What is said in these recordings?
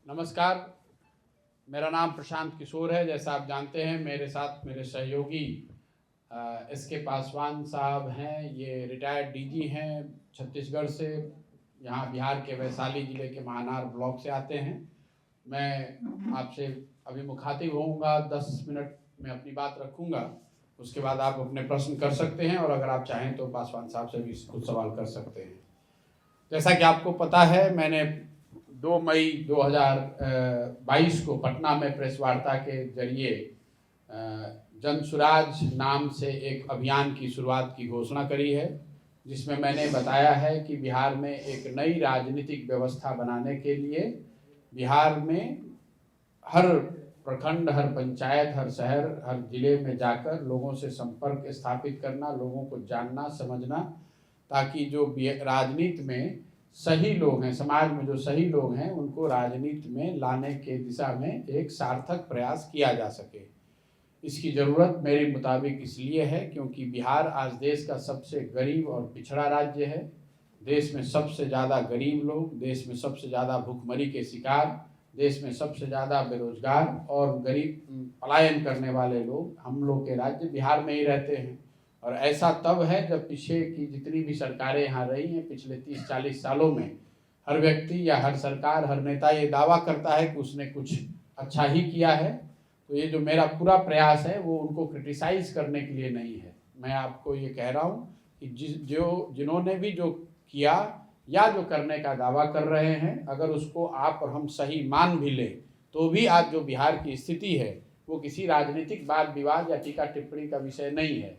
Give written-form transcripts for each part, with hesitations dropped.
नमस्कार, मेरा नाम प्रशांत किशोर है। जैसा आप जानते हैं, मेरे साथ मेरे सहयोगी एस.के. पासवान साहब हैं। ये रिटायर्ड डीजी हैं छत्तीसगढ़ से, यहाँ बिहार के वैशाली ज़िले के महानार ब्लॉक से आते हैं। मैं आपसे अभी मुखातिब होऊंगा, 10 मिनट में अपनी बात रखूंगा। उसके बाद आप अपने प्रश्न कर सकते हैं और अगर आप चाहें तो पासवान साहब से भी कुछ सवाल कर सकते हैं। जैसा कि आपको पता है, मैंने 2 मई 2022 को पटना में प्रेस वार्ता के जरिए जन सुराज नाम से एक अभियान की शुरुआत की घोषणा करी है, जिसमें मैंने बताया है कि बिहार में एक नई राजनीतिक व्यवस्था बनाने के लिए बिहार में हर प्रखंड, हर पंचायत, हर शहर, हर जिले में जाकर लोगों से संपर्क स्थापित करना, लोगों को जानना, समझना, ताकि जो राजनीति में सही लोग हैं, समाज में जो सही लोग हैं, उनको राजनीति में लाने के दिशा में एक सार्थक प्रयास किया जा सके। इसकी ज़रूरत मेरे मुताबिक इसलिए है क्योंकि बिहार आज देश का सबसे गरीब और पिछड़ा राज्य है। देश में सबसे ज़्यादा गरीब लोग, देश में सबसे ज़्यादा भूखमरी के शिकार, देश में सबसे ज़्यादा बेरोजगार और गरीब पलायन करने वाले लोग हम लोग के राज्य बिहार में ही रहते हैं। और ऐसा तब है जब पीछे की जितनी भी सरकारें यहाँ रही हैं पिछले 30-40 सालों में, हर व्यक्ति या हर सरकार, हर नेता ये दावा करता है कि उसने कुछ अच्छा ही किया है। तो ये जो मेरा पूरा प्रयास है वो उनको क्रिटिसाइज़ करने के लिए नहीं है। मैं आपको ये कह रहा हूँ कि जिन्होंने भी जो किया या जो करने का दावा कर रहे हैं, अगर उसको आप और हम सही मान भी लें तो भी आज जो बिहार की स्थिति है वो किसी राजनीतिक वाद विवाद या टीका टिप्पणी का विषय नहीं है।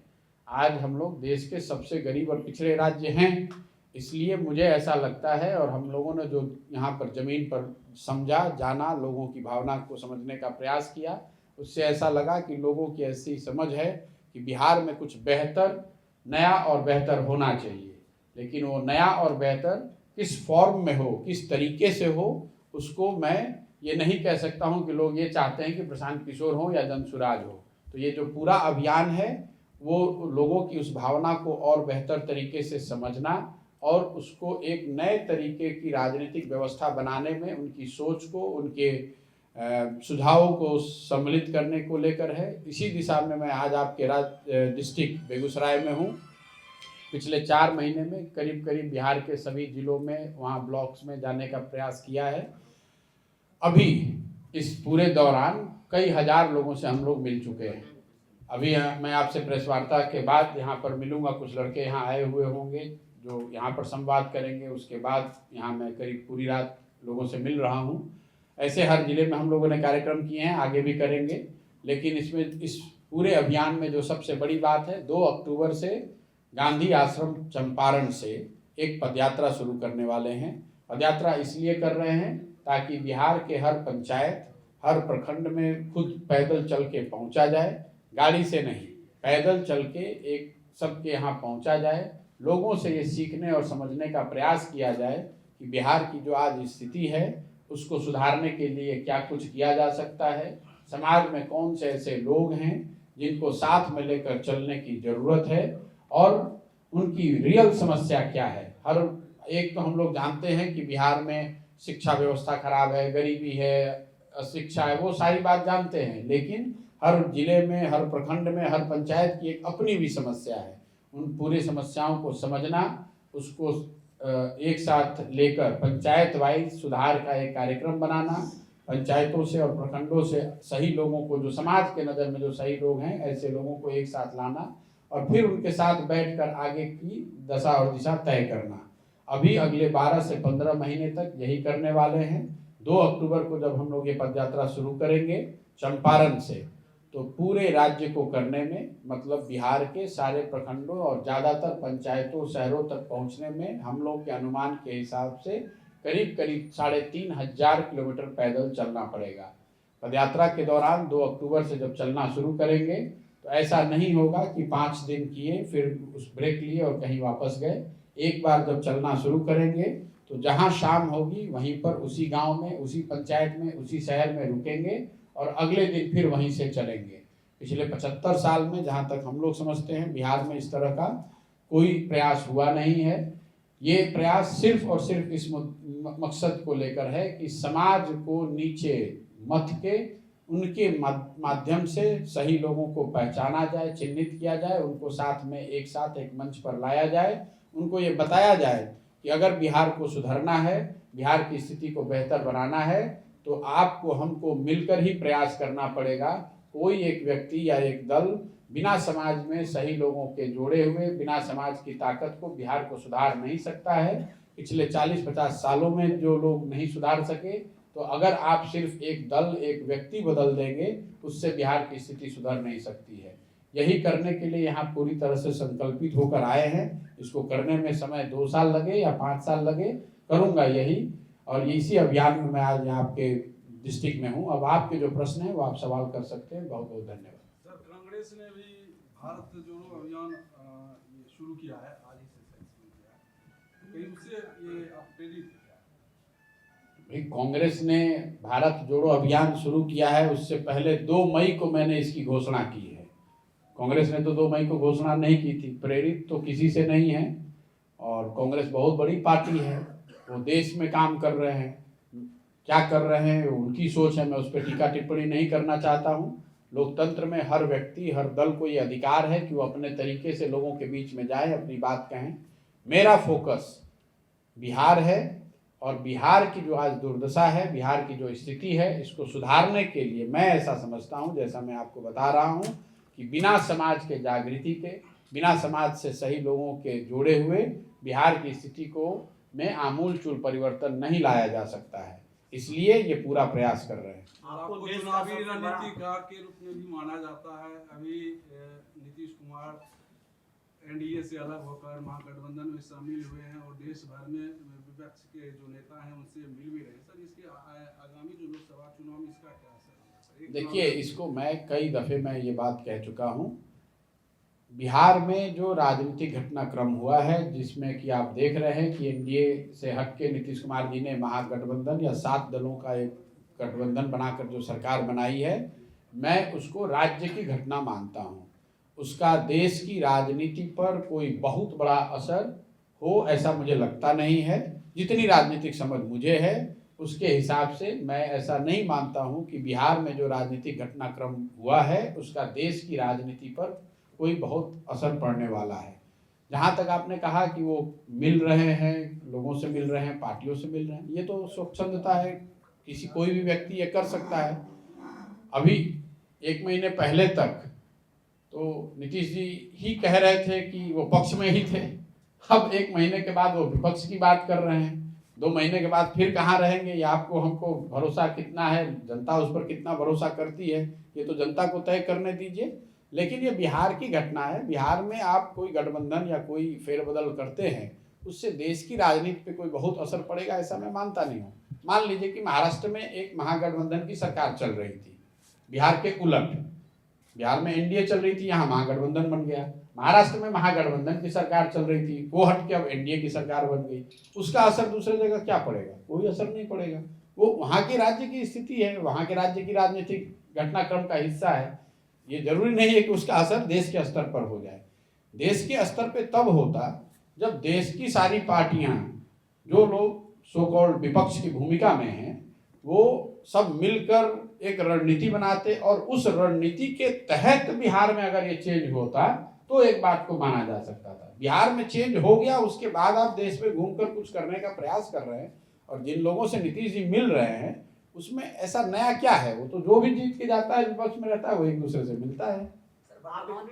आज हम लोग देश के सबसे गरीब और पिछड़े राज्य हैं। इसलिए मुझे ऐसा लगता है, और हम लोगों ने जो यहाँ पर ज़मीन पर समझा, जाना, लोगों की भावना को समझने का प्रयास किया, उससे ऐसा लगा कि लोगों की ऐसी समझ है कि बिहार में कुछ बेहतर, नया और बेहतर होना चाहिए। लेकिन वो नया और बेहतर किस फॉर्म में हो, किस तरीके से हो, उसको मैं ये नहीं कह सकता हूँ कि लोग ये चाहते हैं कि प्रशांत किशोर हो या जनसुराज हो। तो ये जो पूरा अभियान है वो लोगों की उस भावना को और बेहतर तरीके से समझना और उसको एक नए तरीके की राजनीतिक व्यवस्था बनाने में उनकी सोच को, उनके सुझावों को सम्मिलित करने को लेकर है। इसी दिशा में मैं आज आपके डिस्ट्रिक्ट बेगूसराय में हूँ। पिछले 4 महीने में करीब करीब बिहार के सभी जिलों में, वहाँ ब्लॉक्स में जाने का प्रयास किया है। अभी इस पूरे दौरान कई हजार लोगों से हम लोग मिल चुके हैं। अभी मैं आपसे प्रेस वार्ता के बाद यहाँ पर मिलूंगा। कुछ लड़के यहाँ आए हुए होंगे जो यहाँ पर संवाद करेंगे। उसके बाद यहाँ मैं करीब पूरी रात लोगों से मिल रहा हूँ। ऐसे हर जिले में हम लोगों ने कार्यक्रम किए हैं, आगे भी करेंगे। लेकिन इसमें इस पूरे अभियान में जो सबसे बड़ी बात है, 2 अक्टूबर से गांधी आश्रम चंपारण से एक पदयात्रा शुरू करने वाले हैं। पदयात्रा इसलिए कर रहे हैं ताकि बिहार के हर पंचायत, हर प्रखंड में खुद पैदल चल के पहुँचा जाए, गाड़ी से नहीं, पैदल चल के एक सबके यहाँ पहुँचा जाए। लोगों से ये सीखने और समझने का प्रयास किया जाए कि बिहार की जो आज स्थिति है उसको सुधारने के लिए क्या कुछ किया जा सकता है, समाज में कौन से ऐसे लोग हैं जिनको साथ में लेकर चलने की ज़रूरत है और उनकी रियल समस्या क्या है। हर एक तो हम लोग जानते हैं कि बिहार में शिक्षा व्यवस्था खराब है, गरीबी है, अशिक्षा है, वो सारी बात जानते हैं। लेकिन हर जिले में, हर प्रखंड में, हर पंचायत की एक अपनी भी समस्या है। उन पूरी समस्याओं को समझना, उसको एक साथ लेकर पंचायत वाइज सुधार का एक कार्यक्रम बनाना, पंचायतों से और प्रखंडों से सही लोगों को, जो समाज के नज़र में जो सही लोग हैं, ऐसे लोगों को एक साथ लाना और फिर उनके साथ बैठकर आगे की दशा और दिशा तय करना। अभी अगले 12 से 15 महीने तक यही करने वाले हैं। 2 अक्टूबर को जब हम लोग ये पदयात्रा शुरू करेंगे चंपारण से, तो पूरे राज्य को करने में, मतलब बिहार के सारे प्रखंडों और ज़्यादातर पंचायतों, शहरों तक पहुंचने में हम लोग के अनुमान के हिसाब से करीब करीब 3500 किलोमीटर पैदल चलना पड़ेगा। पदयात्रा के दौरान 2 अक्टूबर से जब चलना शुरू करेंगे तो ऐसा नहीं होगा कि 5 दिन किए फिर उस ब्रेक लिए और कहीं वापस गए। एक बार जब चलना शुरू करेंगे तो जहाँ शाम होगी वहीं पर उसी गाँव में, उसी पंचायत में, उसी शहर में रुकेंगे और अगले दिन फिर वहीं से चलेंगे। पिछले 75 साल में जहाँ तक हम लोग समझते हैं बिहार में इस तरह का कोई प्रयास हुआ नहीं है। ये प्रयास सिर्फ और सिर्फ इस मकसद को लेकर है कि समाज को नीचे मथ के उनके माध्यम से सही लोगों को पहचाना जाए, चिन्हित किया जाए, उनको साथ में एक साथ एक मंच पर लाया जाए, उनको ये बताया जाए कि अगर बिहार को सुधरना है, बिहार की स्थिति को बेहतर बनाना है, तो आपको हमको मिलकर ही प्रयास करना पड़ेगा। कोई एक व्यक्ति या एक दल बिना समाज में सही लोगों के जोड़े हुए, बिना समाज की ताकत को बिहार को सुधार नहीं सकता है। पिछले 40-50 सालों में जो लोग नहीं सुधार सके, तो अगर आप सिर्फ एक दल, एक व्यक्ति बदल देंगे, उससे बिहार की स्थिति सुधर नहीं सकती है। यही करने के लिए यहाँ पूरी तरह से संकल्पित होकर आए हैं। इसको करने में समय 2 साल लगे या 5 साल लगे, करूँगा यही, और इसी अभियान में मैं आज यहाँ आपके डिस्ट्रिक्ट में हूँ। अब आपके जो प्रश्न है वो आप सवाल कर सकते हैं। बहुत बहुत धन्यवाद। सर, कांग्रेस ने भी भारत जोड़ो अभियान शुरू किया है, आज ही से शुरू किया है, कहीं उससे ये आप प्रेरित भाई, कांग्रेस ने भारत जोड़ो अभियान शुरू किया है, उससे पहले 2 मई को मैंने इसकी घोषणा की है। कांग्रेस ने तो 2 मई को घोषणा नहीं की थी। प्रेरित तो किसी से नहीं है, और कांग्रेस बहुत बड़ी पार्टी है, वो देश में काम कर रहे हैं। क्या कर रहे हैं उनकी सोच है, मैं उस पर टीका टिप्पणी नहीं करना चाहता हूँ। लोकतंत्र में हर व्यक्ति, हर दल को ये अधिकार है कि वो अपने तरीके से लोगों के बीच में जाए, अपनी बात कहें। मेरा फोकस बिहार है, और बिहार की जो आज दुर्दशा है, बिहार की जो स्थिति है, इसको सुधारने के लिए मैं ऐसा समझता हूँ, जैसा मैं आपको बता रहा हूँ, कि बिना समाज के जागृति के, बिना समाज से सही लोगों के जोड़े हुए बिहार की स्थिति को में आमूल चूल परिवर्तन नहीं लाया जा सकता है। इसलिए ये पूरा प्रयास कर रहे हैं। आपको चुनावी रणनीतिकार के रूप में भी माना जाता है। अभी नीतीश कुमार एनडीए से अलग होकर महागठबंधन में शामिल हुए हैं, और देश भर में विपक्ष के जो नेता हैं उनसे मिल भी रहे हैं। सर, इसके आगामी जो लोकसभा चुनाव में इसका क्या असर है? देखिए, इसको मैं कई दफ़े मैं ये बात कह चुका हूँ। बिहार में जो राजनीतिक घटनाक्रम हुआ है, जिसमें कि आप देख रहे हैं कि एनडीए से हट के नीतीश कुमार जी ने महागठबंधन या 7 दलों का एक गठबंधन बनाकर जो सरकार बनाई है, मैं उसको राज्य की घटना मानता हूँ। उसका देश की राजनीति पर कोई बहुत बड़ा असर हो ऐसा मुझे लगता नहीं है। जितनी राजनीतिक समझ मुझे है, उसके हिसाब से मैं ऐसा नहीं मानता हूँ कि बिहार में जो राजनीतिक घटनाक्रम हुआ है, उसका देश की राजनीति पर कोई बहुत असर पड़ने वाला है। जहाँ तक आपने कहा कि वो मिल रहे हैं, लोगों से मिल रहे हैं, पार्टियों से मिल रहे हैं, ये तो स्वच्छंदता है, किसी कोई भी व्यक्ति ये कर सकता है। अभी 1 महीने पहले तक तो नीतीश जी ही कह रहे थे कि वो पक्ष में ही थे। अब 1 महीने के बाद वो विपक्ष की बात कर रहे हैं। 2 महीने के बाद फिर कहाँ रहेंगे, या आपको हमको भरोसा कितना है, जनता उस पर कितना भरोसा करती है, ये तो जनता को तय करने दीजिए। लेकिन ये बिहार की घटना है। बिहार में आप कोई गठबंधन या कोई फेरबदल करते हैं, उससे देश की राजनीति पे कोई बहुत असर पड़ेगा ऐसा मैं मानता नहीं हूँ। मान लीजिए कि महाराष्ट्र में एक महागठबंधन की सरकार चल रही थी, बिहार के उलट। बिहार में एनडीए चल रही थी, यहाँ महागठबंधन बन गया। महाराष्ट्र में महागठबंधन की सरकार चल रही थी, वो हट के अब एनडीए की सरकार बन गई। उसका असर दूसरे जगह क्या पड़ेगा? कोई असर नहीं पड़ेगा। वो वहाँ के राज्य की स्थिति है, वहाँ के राज्य की राजनीतिक घटनाक्रम का हिस्सा है। ये जरूरी नहीं है कि उसका असर देश के स्तर पर हो जाए। देश के स्तर पे तब होता जब देश की सारी पार्टियां, जो लोग सो कॉल्ड विपक्ष की भूमिका में हैं, वो सब मिलकर एक रणनीति बनाते, और उस रणनीति के तहत बिहार में अगर ये चेंज होता तो एक बात को माना जा सकता था। बिहार में चेंज हो गया, उसके बाद आप देश में घूमकर कुछ करने का प्रयास कर रहे हैं, और जिन लोगों से नीतीश जी मिल रहे हैं उसमें ऐसा नया क्या है? वो तो जो भी जीत के जाता है, विपक्ष में रहता है, वो एक दूसरे से मिलता है। सर, आप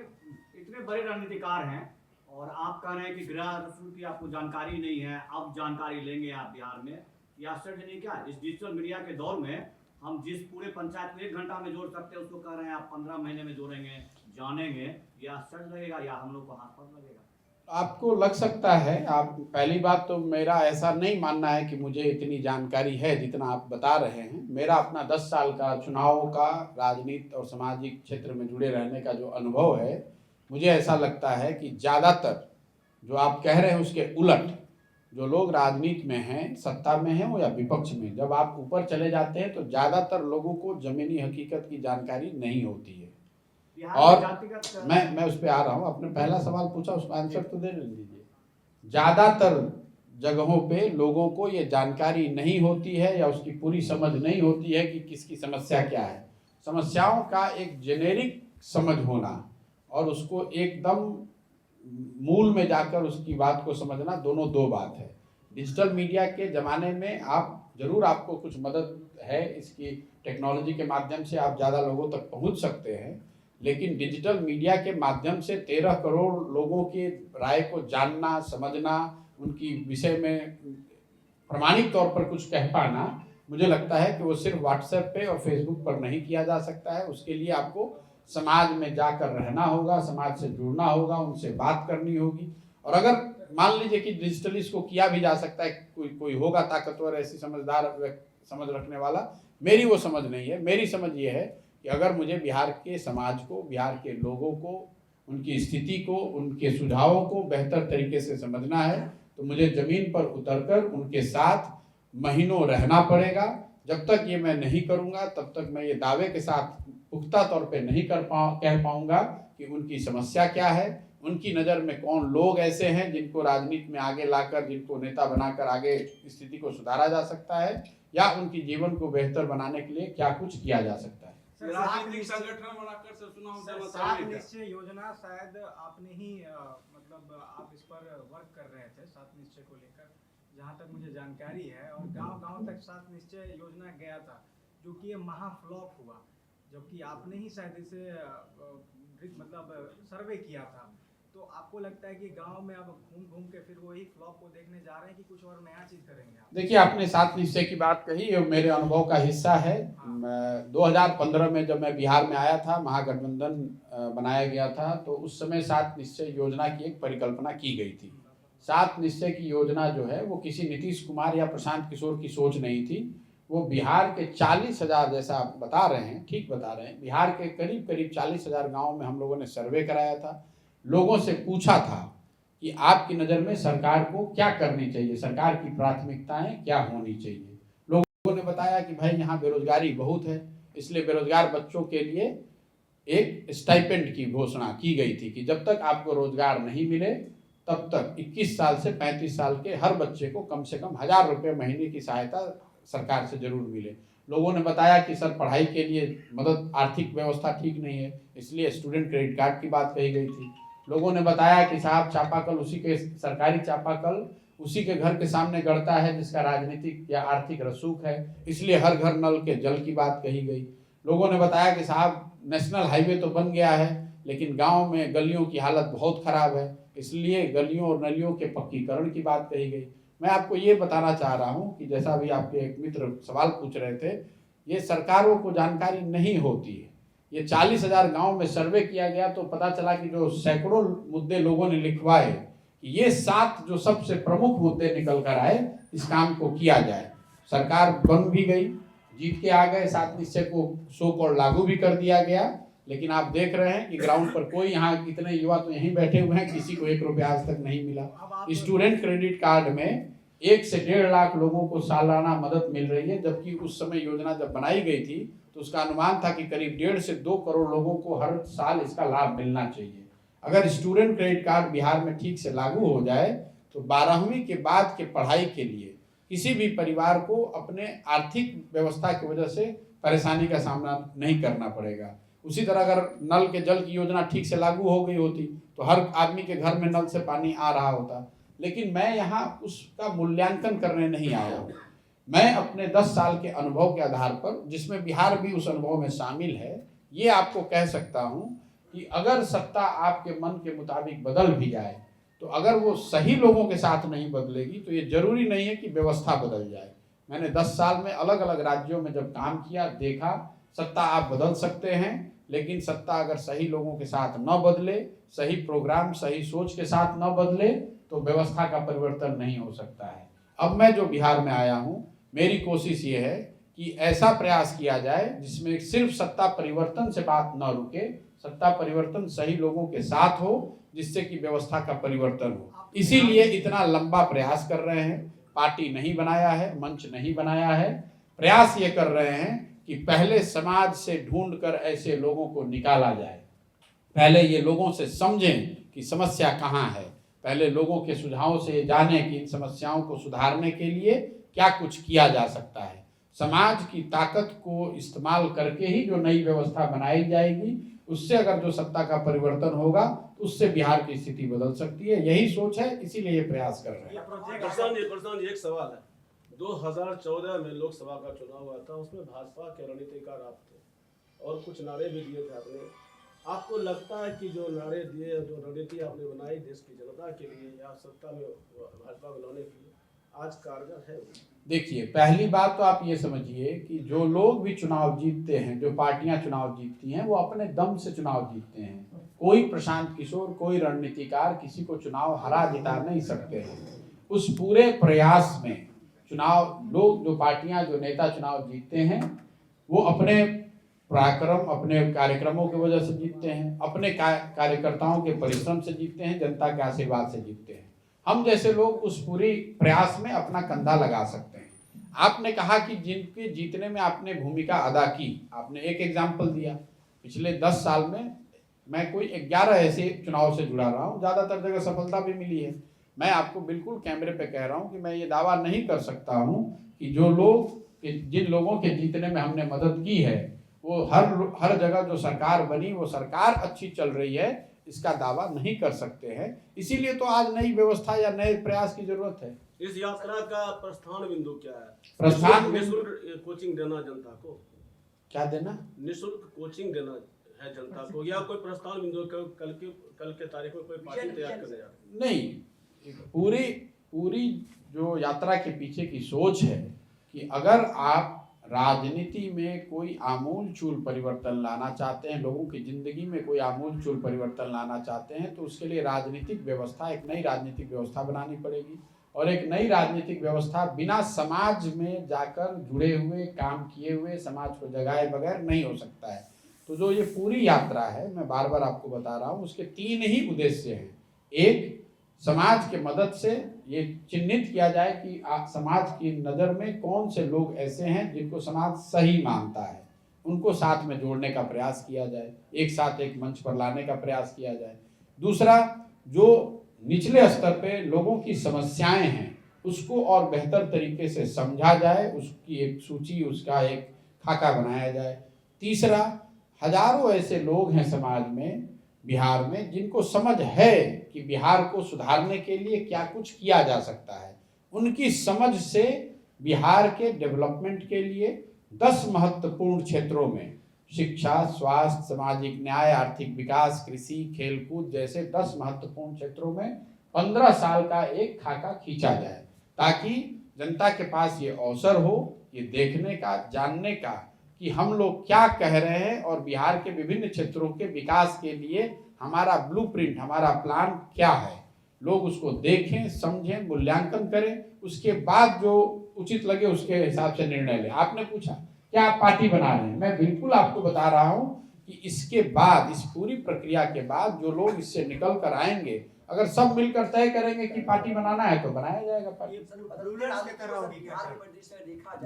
इतने बड़े रणनीतिकार हैं, और आप कह रहे हैं कि गृह रसूल की आपको जानकारी नहीं है, अब जानकारी लेंगे आप बिहार में। ये आश्चर्य नहीं क्या? इस डिजिटल मीडिया के दौर में हम जिस पूरे पंचायत को 1 घंटा में जोड़ सकते हैं, उसको कह रहे हैं आप 15 महीने में जोड़ेंगे, जानेंगे। ये आश्चर्य लगेगा या हम लोग को हास्यास्पद लगेगा? आपको लग सकता है। आप पहली बात तो मेरा ऐसा नहीं मानना है कि मुझे इतनी जानकारी है जितना आप बता रहे हैं। मेरा अपना 10 साल का चुनाव का, राजनीति और सामाजिक क्षेत्र में जुड़े रहने का जो अनुभव है, मुझे ऐसा लगता है कि ज़्यादातर जो आप कह रहे हैं उसके उलट जो लोग राजनीति में हैं, सत्ता में हैं हो या विपक्ष में, जब आप ऊपर चले जाते हैं तो ज़्यादातर लोगों को ज़मीनी हकीकत की जानकारी नहीं होती है। और मैं उस पर आ रहा हूँ। आपने पहला सवाल पूछा, उसका आंसर तो दे दीजिए। ज़्यादातर जगहों पे लोगों को ये जानकारी नहीं होती है या उसकी पूरी समझ नहीं होती है कि किसकी समस्या क्या है। समस्याओं का एक जेनेरिक समझ होना और उसको एकदम मूल में जाकर उसकी बात को समझना, दोनों दो बात है। डिजिटल मीडिया के ज़माने में आपको कुछ मदद है, इसकी टेक्नोलॉजी के माध्यम से आप ज़्यादा लोगों तक पहुंच सकते हैं, लेकिन डिजिटल मीडिया के माध्यम से 13 करोड़ लोगों की राय को जानना, समझना, उनकी विषय में प्रमाणिक तौर पर कुछ कह पाना, मुझे लगता है कि वो सिर्फ व्हाट्सएप पे और फेसबुक पर नहीं किया जा सकता है। उसके लिए आपको समाज में जाकर रहना होगा, समाज से जुड़ना होगा, उनसे बात करनी होगी। और अगर मान लीजिए कि डिजिटली इसको किया भी जा सकता है, कोई होगा ताकतवर, ऐसी समझ रखने वाला, मेरी वो समझ नहीं है। मेरी समझ ये है कि अगर मुझे बिहार के समाज को, बिहार के लोगों को, उनकी स्थिति को, उनके सुझावों को बेहतर तरीके से समझना है तो मुझे ज़मीन पर उतरकर उनके साथ महीनों रहना पड़ेगा। जब तक ये मैं नहीं करूँगा तब तक मैं ये दावे के साथ पुख्ता तौर पे नहीं कह पाऊँगा कि उनकी समस्या क्या है, उनकी नज़र में कौन लोग ऐसे हैं जिनको राजनीति में आगे लाकर, जिनको नेता बनाकर आगे स्थिति को सुधारा जा सकता है, या उनकी जीवन को बेहतर बनाने के लिए क्या कुछ किया जा सकता है। राजनीतिक संगठन बनाकर सात निश्चय योजना शायद आपने ही मतलब आप इस पर वर्क कर रहे थे, सात निश्चय को लेकर, जहाँ तक मुझे जानकारी है, और गांव-गांव तक सात निश्चय योजना गया था, जो कि ये महाफ्लॉप हुआ, जबकि आपने ही शायद इसे मतलब सर्वे किया था। तो आपको लगता है कि गांव में अब घूम के फिर वही फ्लॉप को देखने जा रहे हैं कि कुछ और नया चीज करेंगे आप? देखिए, आपने सात निश्चय की बात कही, ये मेरे अनुभव का हिस्सा है। 2015 में जब मैं बिहार में आया था, महागठबंधन बनाया गया था, तो उस समय सात निश्चय योजना की एक परिकल्पना की गई थी। सात निश्चय की योजना जो है वो किसी नीतीश कुमार या प्रशांत किशोर की सोच नहीं थी। वो बिहार के 40,000, जैसा आप बता रहे हैं, ठीक बता रहे हैं, बिहार के करीब 40,000 गाँव में हम लोगों ने सर्वे कराया था। लोगों से पूछा था कि आपकी नज़र में सरकार को क्या करनी चाहिए, सरकार की प्राथमिकताएं क्या होनी चाहिए। लोगों ने बताया कि भाई यहाँ बेरोजगारी बहुत है, इसलिए बेरोजगार बच्चों के लिए एक स्टाइपेंड की घोषणा की गई थी कि जब तक आपको रोजगार नहीं मिले तब तक 21 साल से 35 साल के हर बच्चे को कम से कम 1,000 रुपये महीने की सहायता सरकार से जरूर मिले। लोगों ने बताया कि सर पढ़ाई के लिए मदद, आर्थिक व्यवस्था ठीक नहीं है, इसलिए स्टूडेंट क्रेडिट कार्ड की बात कही गई थी। लोगों ने बताया कि साहब चापाकल, उसी के सरकारी चापाकल उसी के घर के सामने गढ़ता है जिसका राजनीतिक या आर्थिक रसूख है, इसलिए हर घर नल के जल की बात कही गई। लोगों ने बताया कि साहब नेशनल हाईवे तो बन गया है लेकिन गांव में गलियों की हालत बहुत ख़राब है, इसलिए गलियों और नलियों के पक्कीकरण की बात कही गई। मैं आपको ये बताना चाह रहा हूँ कि जैसा भी आपके एक मित्र सवाल पूछ रहे थे, ये सरकारों को जानकारी नहीं होती है। ये 40,000 गांव में सर्वे किया गया तो पता चला कि जो सैकड़ों मुद्दे लोगों ने लिखवाए, ये 7 जो सबसे प्रमुख मुद्दे निकल कर आए, इस काम को किया जाए। सरकार बन भी गई, जीत के आ गए, 7 निश्चय को सो कॉल्ड लागू भी कर दिया गया, लेकिन आप देख रहे हैं कि ग्राउंड पर कोई, यहाँ इतने युवा तो यहीं बैठे हुए हैं, किसी को 1 रुपया आज तक नहीं मिला। स्टूडेंट क्रेडिट कार्ड में 1 से 1.5 लाख लोगों को सालाना मदद मिल रही है, जबकि उस समय योजना जब बनाई गई थी तो उसका अनुमान था कि करीब 1.5 से 2 करोड़ लोगों को हर साल इसका लाभ मिलना चाहिए। अगर स्टूडेंट क्रेडिट कार्ड बिहार में ठीक से लागू हो जाए तो 12वीं के बाद के पढ़ाई के लिए किसी भी परिवार को अपने आर्थिक व्यवस्था की वजह से परेशानी का सामना नहीं करना पड़ेगा। उसी तरह अगर नल के जल की योजना ठीक से लागू हो गई होती तो हर आदमी के घर में नल से पानी आ रहा होता। लेकिन मैं यहाँ उसका मूल्यांकन करने नहीं आया हूँ। मैं अपने 10 साल के अनुभव के आधार पर, जिसमें बिहार भी उस अनुभव में शामिल है, ये आपको कह सकता हूँ कि अगर सत्ता आपके मन के मुताबिक बदल भी जाए तो अगर वो सही लोगों के साथ नहीं बदलेगी तो ये जरूरी नहीं है कि व्यवस्था बदल जाए। मैंने 10 साल में अलग अलग राज्यों में जब काम किया, देखा सत्ता आप बदल सकते हैं, लेकिन सत्ता अगर सही लोगों के साथ न बदले, सही प्रोग्राम, सही सोच के साथ न बदले तो व्यवस्था का परिवर्तन नहीं हो सकता है। अब मैं जो बिहार में आया हूँ, मेरी कोशिश ये है कि ऐसा प्रयास किया जाए जिसमें सिर्फ सत्ता परिवर्तन से बात न रुके, सत्ता परिवर्तन सही लोगों के साथ हो, जिससे कि व्यवस्था का परिवर्तन हो। इसीलिए इतना लंबा प्रयास कर रहे हैं। पार्टी नहीं बनाया है, मंच नहीं बनाया है, प्रयास ये कर रहे हैं कि पहले समाज से ढूंढकर ऐसे लोगों को निकाला जाए, पहले ये लोगों से समझें कि समस्या कहाँ है, पहले लोगों के सुझावों से जाने कि इन समस्याओं को सुधारने के लिए क्या कुछ किया जा सकता है। समाज की ताकत को इस्तेमाल करके ही जो नई व्यवस्था बनाई जाएगी, उससे अगर जो सत्ता का परिवर्तन होगा तो उससे बिहार की स्थिति बदल सकती है। यही सोच है, इसीलिए ये प्रयास कर रहे हैं। प्रशांत जी, एक सवाल है। 2014 में लोकसभा का चुनाव हुआ था, उसमें भाजपा के रणनीतिकार आप थे और कुछ नारे भी दिए थे आपने। आपको लगता है कि जो नारे दिए, जो रणनीति आपने बनाई देश की जनता के लिए या सत्ता में भाजपा को लाने के लिए, आज कारगर है? देखिए, पहली बात तो आप ये समझिए कि जो लोग भी चुनाव जीतते हैं, जो पार्टियां चुनाव जीतती हैं, वो अपने दम से चुनाव जीतते हैं। कोई प्रशांत किशोर, कोई रणनीतिकार किसी को चुनाव हरा जिता नहीं सकते हैं। उस पूरे प्रयास में चुनाव लोग, जो पार्टियां, जो नेता चुनाव जीतते हैं, वो अपने पराक्रम, अपने कार्यक्रमों की वजह से जीतते हैं, अपने कार्यकर्ताओं के परिश्रम से जीतते हैं, जनता के आशीर्वाद से जीतते हैं। हम जैसे लोग उस पूरी प्रयास में अपना कंधा लगा सकते हैं। आपने कहा कि जिनके जीतने में आपने भूमिका अदा की, आपने एक एग्जाम्पल दिया। पिछले 10 साल में मैं कोई 11 ऐसे चुनाव से जुड़ा रहा हूँ, ज़्यादातर जगह सफलता भी मिली है। मैं आपको बिल्कुल कैमरे पे कह रहा हूँ कि मैं ये दावा नहीं कर सकता हूँ कि जो लोग, जिन लोगों के जीतने में हमने मदद की है, वो हर जगह जो सरकार बनी वो सरकार अच्छी चल रही है, इसका दावा नहीं कर सकते हैं। इसीलिए तो आज नई व्यवस्था या नए प्रयास की जरूरत है। इस यात्रा का प्रस्थान बिंदु क्या है? प्रस्थान निःशुल्क कोचिंग देना जनता को, क्या देना? निःशुल्क कोचिंग देना है जनता को, या कोई प्रस्थान बिंदु कल के तारीख में कोई पार्टी तैयार करने जा रही? नहीं, पूरी जो यात्रा के पीछे की सोच है कि अगर आप राजनीति में कोई आमूलचूल परिवर्तन लाना चाहते हैं, लोगों की जिंदगी में कोई आमूलचूल परिवर्तन लाना चाहते हैं, तो उसके लिए राजनीतिक व्यवस्था, एक नई राजनीतिक व्यवस्था बनानी पड़ेगी। और एक नई राजनीतिक व्यवस्था बिना समाज में जाकर जुड़े हुए, काम किए हुए, समाज को जगाए बगैर नहीं हो सकता है। तो जो ये पूरी यात्रा है, मैं बार बार आपको बता रहा हूँ, उसके 3 ही उद्देश्य हैं। एक, समाज के मदद से ये चिन्हित किया जाए कि समाज की नज़र में कौन से लोग ऐसे हैं जिनको समाज सही मानता है, उनको साथ में जोड़ने का प्रयास किया जाए, एक साथ एक मंच पर लाने का प्रयास किया जाए। दूसरा, जो निचले स्तर पे लोगों की समस्याएं हैं, उसको और बेहतर तरीके से समझा जाए, उसकी एक सूची, उसका एक खाका बनाया जाए। तीसरा, हजारों ऐसे लोग हैं समाज में, बिहार में, जिनको समझ है कि बिहार को सुधारने के लिए क्या कुछ किया जा सकता है। उनकी समझ से बिहार के डेवलपमेंट के लिए 10 महत्वपूर्ण क्षेत्रों में, शिक्षा, स्वास्थ्य, सामाजिक न्याय, आर्थिक विकास, कृषि, खेलकूद जैसे 10 महत्वपूर्ण क्षेत्रों में 15 साल का एक खाका खींचा जाए, ताकि जनता के पास ये अवसर हो ये देखने का, जानने का कि हम लोग क्या कह रहे हैं और बिहार के विभिन्न क्षेत्रों के विकास के लिए हमारा ब्लूप्रिंट, हमारा प्लान क्या है। लोग उसको देखें, समझें, मूल्यांकन करें, उसके बाद जो उचित लगे उसके हिसाब से निर्णय लें। आपने पूछा क्या आप पार्टी बना रहे हैं, मैं बिल्कुल आपको बता रहा हूं कि इसके बाद, इस पूरी प्रक्रिया के बाद जो लोग इससे निकल कर आएंगे, अगर सब मिलकर तय करेंगे कि पार्टी बनाना है तो बनाया जाएगा पार्टी।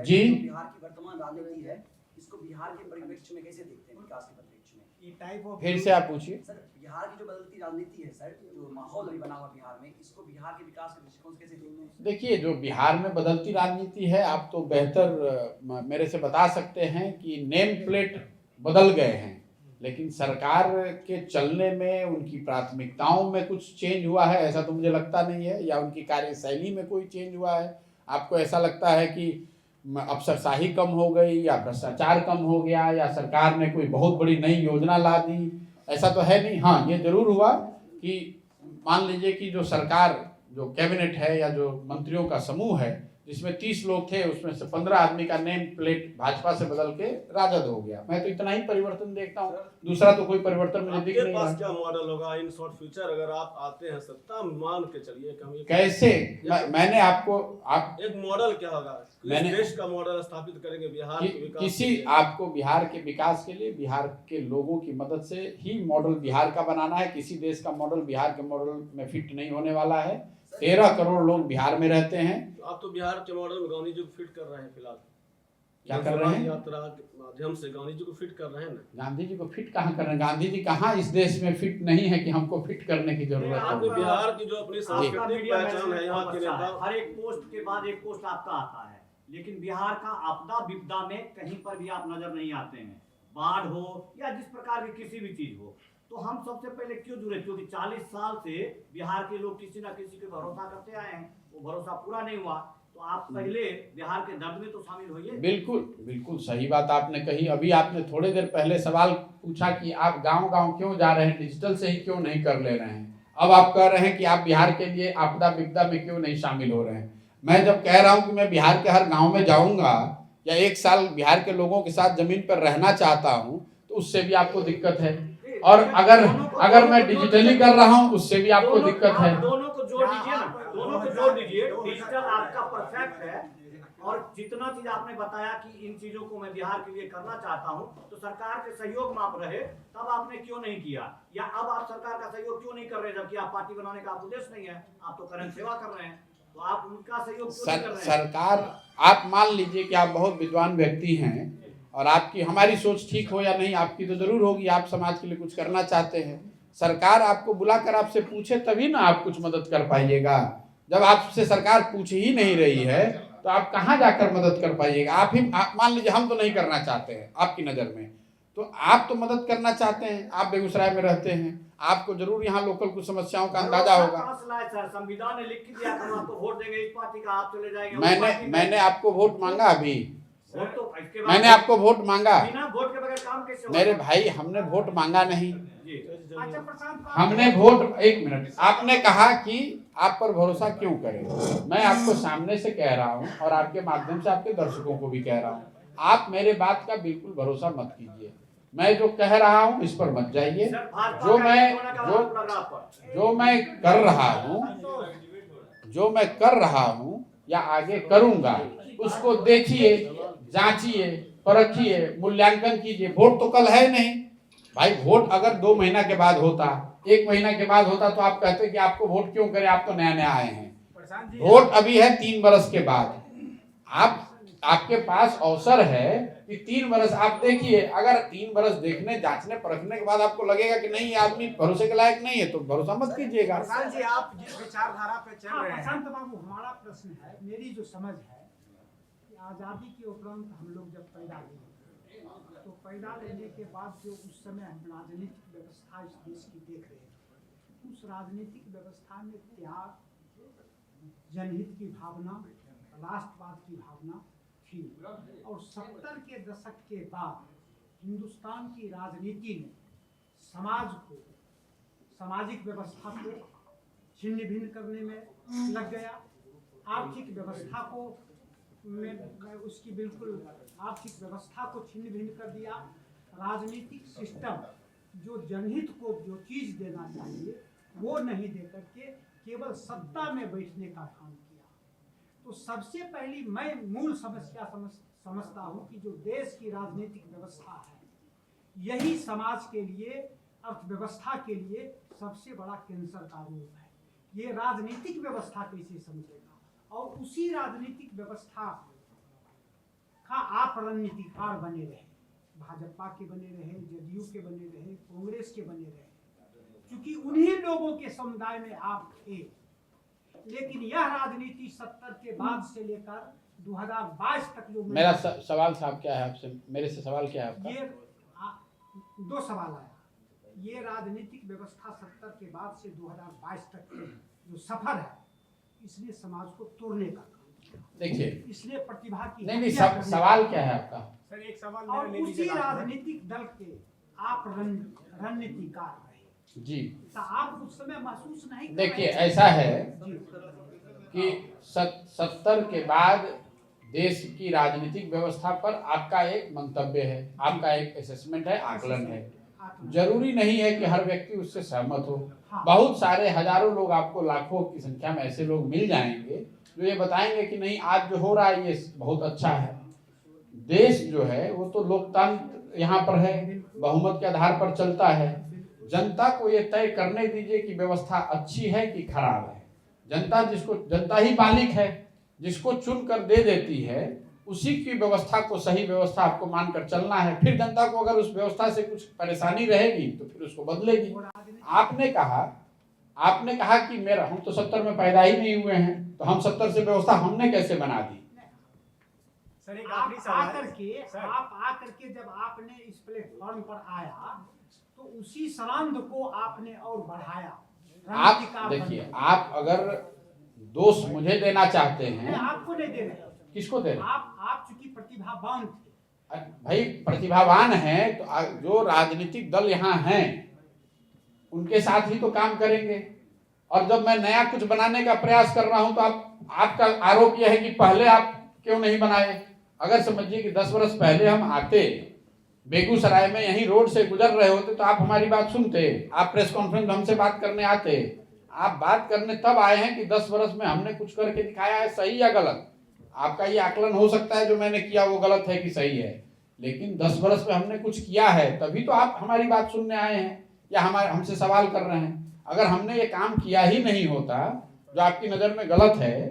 जी, बिहार की वर्तमान राजनीति है, इसको बिहार के परिप्रेक्ष्य में कैसे देखते हैं, विकास के परिप्रेक्ष्य में? फिर से आप पूछिए। सर, बिहार की जो बदलती राजनीति है सर, जो माहौल अभी बना हुआ बिहार में, इसको बिहार के विकास के दृष्टिकोण से कैसे देखते हैं? देखिए, जो बिहार में बदलती राजनीति है, आप तो बेहतर मेरे से बता सकते हैं कि नेम प्लेट बदल गए हैं, लेकिन सरकार के चलने में, उनकी प्राथमिकताओं में कुछ चेंज हुआ है ऐसा तो मुझे लगता नहीं है, या उनकी कार्यशैली में कोई चेंज हुआ है। आपको ऐसा लगता है कि अफसरशाही कम हो गई, या भ्रष्टाचार कम हो गया, या सरकार ने कोई बहुत बड़ी नई योजना ला दी, ऐसा तो है नहीं। हाँ, ये जरूर हुआ कि मान लीजिए कि जो सरकार, जो कैबिनेट है या जो मंत्रियों का समूह है, जिसमें 30 लोग थे, उसमें से 15 आदमी का नेम प्लेट भाजपा से बदल के राजद हो गया। मैं तो इतना ही परिवर्तन देखता हूँ, दूसरा तो कोई परिवर्तन मुझे दिख नहीं रहा। क्या मॉडल होगा इन शॉर्ट फ्यूचर, अगर आप आते हैं सत्ता, मान के चलिए कैसे? मैंने आपको एक मॉडल क्या होगा, मैंने देश का मॉडल स्थापित करेंगे बिहार के विकास किसी आपको बिहार के विकास के लिए बिहार के लोगों की मदद से ही मॉडल बिहार का बनाना है। किसी देश का मॉडल बिहार के मॉडल में फिट नहीं होने वाला है। 13 करोड़ लोग बिहार में रहते हैं। आप तो बिहार के मॉडल में गांधी जी को फिट कर रहे हैं फिलहाल। क्या कर रहे हैं? यात्रा के माध्यम से गांधी जी को फिट कर रहे हैं ना। गांधी जी को फिट कहाँ कर रहे हैं? गांधी जी कहाँ इस देश में फिट नहीं है कि हमको फिट करने की जरूरत आपने है। बिहार की जो अपनी आपका सांस्कृतिक मीडिया पहचान है, यहाँ के अच्छा है। नेता हर एक पोस्ट के बाद एक पोस्ट आपका आता है, लेकिन बिहार का आपदा विपदा में कहीं पर भी आप नजर नहीं आते हैं। बाढ़ हो या जिस प्रकार की किसी भी चीज हो, तो हम सबसे पहले क्यों जुड़े? क्योंकि 40 साल से बिहार के लोग किसी ना किसी पे भरोसा करते आए हैं, वो भरोसा पूरा नहीं हुआ, तो आप पहले बिहार के दर्द में तो शामिल होइए। बिल्कुल बिल्कुल सही बात आपने कही। अभी आपने थोड़ी देर पहले सवाल पूछा कि आप गांव-गांव क्यों जा रहे हैं, डिजिटल से ही क्यों नहीं कर ले रहे हैं। अब आप कह रहे हैं कि आप बिहार के लिए आपदा विपदा में क्यों नहीं शामिल हो रहे हैं। मैं जब कह रहा हूं कि मैं बिहार के हर गांव में जाऊंगा या 1 साल बिहार के लोगों के साथ जमीन पर रहना चाहता हूं, तो उससे भी आपको दिक्कत है। और अगर मैं डिजिटली कर रहा हूं, उससे भी आपको दिक्कत है। दोनों को जोड़ दीजिए ना, दोनों को जोड़ दीजिए। डिजिटल आपका परफेक्ट है, और जितना चीज आपने बताया कि इन चीजों को मैं बिहार के लिए करना चाहता हूं, तो सरकार के सहयोग में आप रहे, तब आपने क्यों नहीं किया? या अब आप सरकार का सहयोग क्यों नहीं कर रहे, जबकि आप पार्टी बनाने का आप उद्देश्य नहीं है, आप तो करंट सेवा कर रहे हैं, तो आप उनका सहयोग क्यों नहीं कर रहे हैं? सरकार, आप मान लीजिए कि आप बहुत विद्वान व्यक्ति हैं और आपकी हमारी सोच ठीक हो या नहीं, आपकी तो जरूर होगी, आप समाज के लिए कुछ करना चाहते हैं। सरकार आपको बुलाकर आपसे पूछे तभी ना आप कुछ मदद कर पाइएगा। जब आपसे सरकार पूछ ही नहीं रही है तो आप कहाँ जाकर मदद कर पाइएगा। आप मान लीजिए हम तो नहीं करना चाहते हैं आपकी नज़र में, तो आप तो मदद करना चाहते हैं, आप बेगूसराय में रहते हैं, आपको जरूर यहाँ लोकल कुछ समस्याओं का अंदाजा होगा। संविधान ने लिख के दिया हम आपको वोट देंगे इस पार्टी का, आप चले जाएंगे। मैंने आपको वोट मांगा अभी, वोट तो इसके बाद मैंने आपको वोट मांगा। बिना वोट के बगैर काम कैसे होगा? मेरे भाई हमने वोट मांगा नहीं, अच्छा प्रशांत, हमने वोट, एक मिनट, आपने कहा कि आप पर भरोसा क्यों करें। मैं आपको सामने से कह रहा हूं और आपके माध्यम से आपके दर्शकों को भी कह रहा हूं, आप मेरे बात का बिल्कुल भरोसा मत कीजिए। मैं जो कह रहा हूं इस पर मत जाइए। जो मैं कर रहा हूं या आगे करूंगा, उसको देखिए, जांचिए, परखिए, मूल्यांकन कीजिए। वोट तो कल है नहीं भाई। वोट अगर 2 महीना के बाद होता, 1 महीना के बाद होता, तो आप कहते कि आपको वोट क्यों करें, आप तो नया नया आए हैं। वोट अभी है 3 बरस के बाद। आपके पास अवसर है कि 3 बरस आप देखिए। अगर 3 बरस देखने, जांचने, परखने के बाद आपको लगेगा कि नहीं, आदमी भरोसे के लायक नहीं है, तो भरोसा मत कीजिएगा। प्रशांत जी, आप जिस विचारधारा पे चल रहे हैं, प्रशांत बाबू, हमारा प्रश्न है, मेरी जो समझ है कि आज़ादी के उपरांत हम लोग जब पैदा हुए, तो पैदा लेने के बाद जो उस समय हम राजनीतिक व्यवस्था इस देश की देख रहे थे, उस राजनीतिक व्यवस्था में त्याग, जनहित की भावना, राष्ट्रवाद की भावना थी। और 70 के दशक के बाद हिंदुस्तान की राजनीति ने समाज को, सामाजिक व्यवस्था को छिन्न भिन्न करने में लग गया। आर्थिक व्यवस्था को उसकी बिल्कुल आर्थिक व्यवस्था को छिन्न भिन्न कर दिया। राजनीतिक सिस्टम जो जनहित को जो चीज देना चाहिए वो नहीं दे करके केवल सत्ता में बैठने का काम किया। तो सबसे पहली मैं मूल समस्या समझता हूँ कि जो देश की राजनीतिक व्यवस्था है, यही समाज के लिए, अर्थव्यवस्था के लिए सबसे बड़ा कैंसर का रूप है। ये राजनीतिक व्यवस्था कैसे समझेगा? और उसी राजनीतिक व्यवस्था का आप रणनीतिकार बने रहे, भाजपा के बने रहे, जदयू के बने रहे, कांग्रेस के बने रहे, क्योंकि उन्हीं लोगों के समुदाय में आप थे। लेकिन यह राजनीति 70 के बाद से लेकर 2022 तक जो मेरा सवाल साहब क्या है आपसे, मेरे से सवाल क्या है आपका? ये 2 सवाल आया। ये राजनीतिक व्यवस्था 70 के बाद से 2022 तक जो सफर है, इसने समाज को तोड़ने का काम किया। देखिए, इसलिए प्रतिभा की नहीं, सवाल क्या है आपका? सर एक सवाल और उसी राजनीतिक दल के आप रणनीतिकार रहे जी। तो आप उस समय महसूस नहीं? देखिए, ऐसा है कि 70 के बाद देश की राजनीतिक व्यवस्था पर आपका एक मंतव्य है, आपका एक असेसमेंट है, आकलन है। जरूरी नहीं है कि हर व्यक्ति उससे सहमत हो। बहुत सारे हजारों लोग, आपको लाखों की संख्या में ऐसे लोग मिल जाएंगे जो ये बताएंगे कि नहीं, आज जो हो रहा है ये बहुत अच्छा है। देश जो है वो तो लोकतंत्र यहाँ पर है, बहुमत के आधार पर चलता है। जनता को ये तय करने दीजिए कि व्यवस्था अच्छी है कि खराब है। जनता ही मालिक है, जिसको चुन कर दे देती है उसी की व्यवस्था को सही व्यवस्था आपको मानकर चलना है। फिर जनता को अगर उस व्यवस्था से कुछ परेशानी रहेगी तो फिर उसको बदलेगी। आपने कहा कि मेरा हम तो 70 में पैदा ही नहीं हुए हैं, तो हम 70 से व्यवस्था हमने कैसे बना दी? सर एक आप आखिरी सवाल आकर के जब आपने इस प्लेटफॉर्म पर आया तो उसी सरांध को आपने और बढ़ाया। आप देखिए, आप अगर दोष मुझे देना चाहते हैं, आपको नहीं दे रहे। किसको दे रहे? आप चूंकि प्रतिभावान थे। भाई प्रतिभावान हैं तो जो राजनीतिक दल यहाँ हैं उनके साथ ही तो काम करेंगे। और जब मैं नया कुछ बनाने का प्रयास कर रहा हूं तो आपका आरोप यह है कि पहले आप क्यों नहीं बनाए। अगर समझिए कि 10 वर्ष पहले हम आते, बेगूसराय में यहीं रोड से गुजर रहे होते तो आप हमारी बात सुनते, आप प्रेस कॉन्फ्रेंस में हमसे बात करने आते। आप बात करने तब आए हैं कि 10 वर्ष में हमने कुछ करके दिखाया है, सही या गलत। आपका ये आकलन हो सकता है जो मैंने किया वो गलत है कि सही है, लेकिन 10 वर्ष में हमने कुछ किया है तभी तो आप हमारी बात सुनने आए हैं या हमसे सवाल कर रहे हैं। अगर हमने ये काम किया ही नहीं होता जो आपकी नज़र में गलत है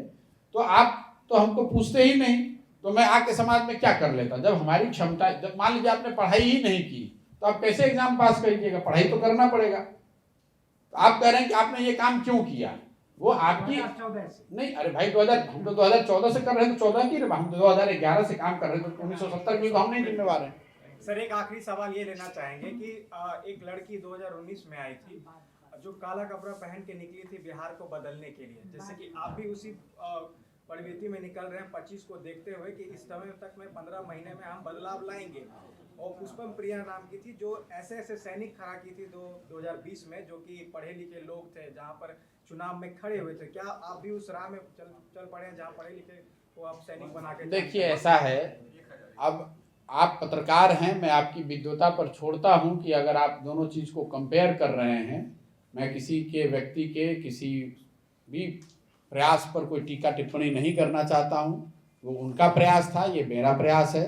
तो आप तो हमको पूछते ही नहीं, तो मैं आके समाज में क्या कर लेता। जब हमारी क्षमता, जब मान लीजिए आपने पढ़ाई ही नहीं की तो आप कैसे एग्जाम पास करिएगा? पढ़ाई तो करना पड़ेगा। तो आप कह रहे हैं कि आपने ये काम क्यों किया, वो आपकी 2014 से नहीं। अरे भाई हम तो 2014 से कर रहे हैं तो 14 की, हम 2011 से काम कर रहे हैं तो 1970 की तो हम नहीं जिम्मेवार हैं। सर एक आखिरी सवाल ये लेना चाहेंगे कि एक लड़की 2019 में आई थी जो काला कपड़ा पहन के निकली थी बिहार को बदलने के लिए, जैसे कि आप भी उसी प्रवृत्ति में निकल रहे हैं 25 को देखते हुए कि इस समय तक में 15 महीने में हम बदलाव लाएंगे। और पुष्पम प्रिया नाम की थी जो ऐसे सैनिक खड़ा की थी 2020 में, जो कि पढ़े लिखे लोग थे, जहां पर चुनाव में खड़े हुए थे। क्या आप भी उस राह में चल पड़े जहां पढ़े लिखे को आप सैनिक बना के? देखिए ऐसा है, अब आप पत्रकार हैं, मैं आपकी विद्वता पर छोड़ता हूं कि अगर आप दोनों चीज़ को कंपेयर कर रहे हैं, मैं किसी के व्यक्ति के किसी भी प्रयास पर कोई टीका टिप्पणी नहीं करना चाहता हूं। वो उनका प्रयास था, ये मेरा प्रयास है।